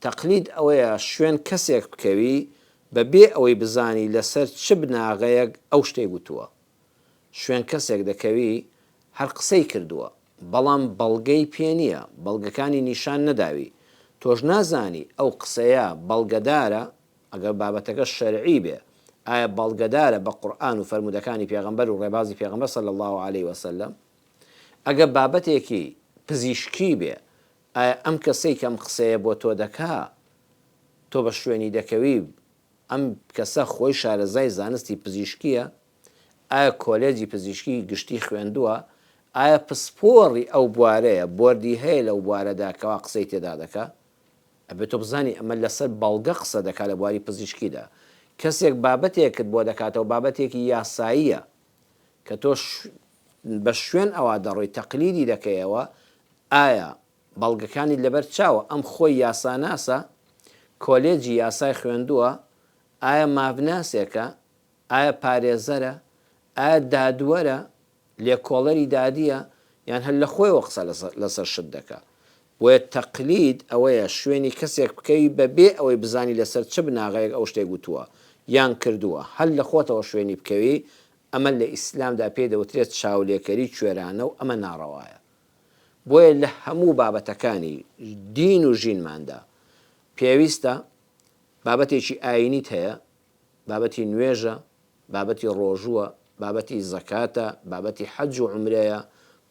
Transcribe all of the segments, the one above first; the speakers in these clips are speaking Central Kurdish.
تەقلید ئەوەیە شوێن کەسێک بکەوی بەبێ ئەوەی بزانی لەسەر چ بناغەیەک ئەو شتێک گوتووە. شوێن کەسێک دەکەوی هەر قسەی کردووە بەڵام بەڵگەی پێ نییە، بەڵگەکانی نیشان نەداوی، تۆش نازانی ئەو قسەیە بەڵگەدارە ئەگەر بابەتەکە شەرعی بێ، ئایا بەڵگەدارە بە قورئان و فەرمودەکانی پێغەمبەر و ڕێبازی پێغەمبەر صلی الله عليه وسلم. ئەگەر بابەتێکی پزیشکی بێ، ئایا ئەم کەسەی کەم قسەیە بۆ تۆ دەکا تۆ بە شوێنی دەکەوی ئەم کەسە خۆی شارەزای زانستی پزیشکیە، ئایا کۆلێجی پزیشکی گشتی خوێندووە، ئایا پسپۆڕی ئەو بوارەیە بۆردی هەیە لەو بوارەدا کەوا قسەی تێدا دەکا، ئەبێت تۆ بزانی ئەمە لەسەر بەڵگە قسە دەکات لە بواری پزیشکیدا. کەسێک بابەتێکت بۆ دەکاتەوە بابەتێکی یاساییە کە تۆ بە شوێن ئەوە دەڕۆی تەقلیدی دەکەیەوە، ئایا بەڵگەکانی لەبەر چاوە ئەم خۆی یاساناسە، کۆلێجی یاسای خوێندووە، ئایا ماڤناسێکە، ئایا پارێزەرە، ئایا دادوەرە، لێکۆڵەری دادیە، یان هەر لە خۆیەوە قسە لەسەر شت دەکات. بۆیە تەقلید ئەوەیە شوێنی کەسێک بکەوی بەبێ ئەوەی بزانی لەسەر چ بناغەیەک ئەو شتێک گوتووە یان کردووە، هەر لە خۆتەوە شوێنی بکەوی، ئەمە لە ئیسلامدا پێ دەوترێت چاولێکەری کوێرانە و ئەمە ناڕەوایە. بۆیە لە هەموو بابەتەکانی دین و ژینماندا پێویستە بابەتێکی ئاینیت هەیە، بابەتی نوێژە، بابەتی ڕۆژووە، بابەتی زەکاتە، بابەتی حەج و عومرەیە،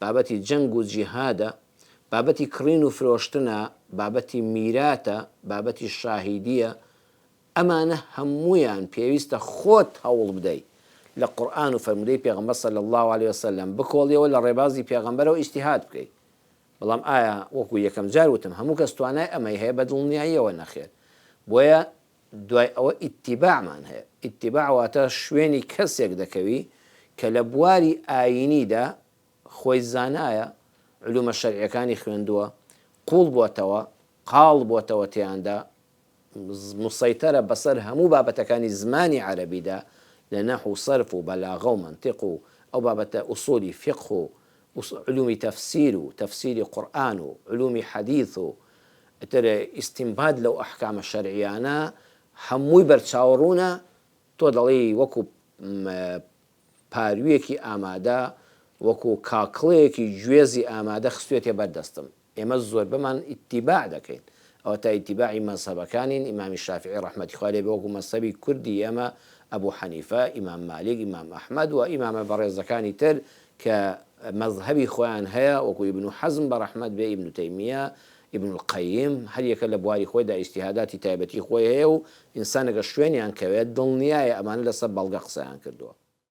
بابەتی جەنگ و جیهادە، بابەتی کڕین و فرۆشتنە، بابەتی میراتە، بابەتی شاهیدیە. ئەمانە هەموویان پێویستە خۆت هەوڵ بدەی لە قورئان و فەرمودەی پێغەمبەر صلی الله عليه وسلم بکۆڵیەوە لە ڕێبازی پێغەمبەرەوە ئیجتیهاد بکەیت. بەڵام ئایا وەکو یەکەم جار وتم هەموو کەس توانای ئەمەی هەیە بە دڵنیاییەوە نەخێت. بۆیە دوای ئەوە ئیتیباعمان هەیە. ئیتیباع واتە شوێنی کەسێک دەکەوی کە لە بواری ئاینیدا خۆی زانایە، علومە شەرعیەکانی خوێندووە، قوڵ بۆتەوە، قاڵ بۆتەوە تێیاندا، مسەیتەرە بەسەر هەموو بابەتەکانی زمانی عەرەبیدا لە نەحو و سەرف و بەلاغە و منطق و ئەو بابەتە ئوسولی فقه و علومی تەفسیر و تەفسیری قورئان و علومی حەدیث و ئیستینباط لەو ئەحکامە شەرعیانە هەمووی بەرچاوڕوونە. تۆ دەڵێی وەکو پارویەکی ئامادە، وەکو کاکڵەیەکی گوێزی ئامادە خستوێتێ بەردەستم. ئێمە زۆر بەمان ئیتیباع دەکەین، ئەوە تا ئیتیباعی مەذهەبەکانین. ئیمامی شافعی ڕەحمەتی خوا لێ بێ وەکو مەذهەبی کوردی ئێمە ئەبوو حەنیفە، ئیمام مالک، ئیمام ئەحمەد و ئیمامە بەڕێزەکانی تر کە مەذهەبی خۆیان هەیە، وەکو ئیبن حەزم بە ڕەحمەت بێ، ئیبن تەیمیە، ئیبن القەییم، هەر یەکە لە بواری خۆیدا ئیجتیهاداتی تایبەتی خۆی هەیە و ئینسان ئەگەر شوێنیان کەوێت دڵنیایە ئەمانە لەسەر بەڵگە قسەیان کردووە.